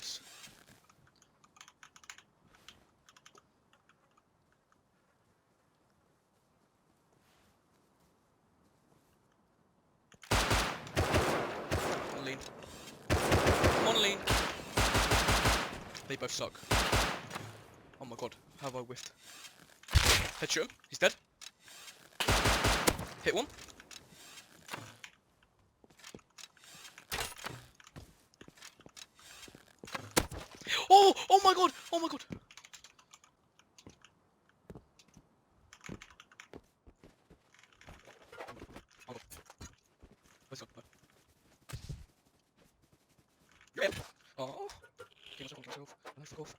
ridiculous. On lean. On lean. They both suck. Oh my god, how have I whiffed? Headshot him, he's dead. Hit one. Oh! Oh my god! Oh my god! Oh god. Where's that? Yeah. Oh. Kill myself, kill myself. I fuck off.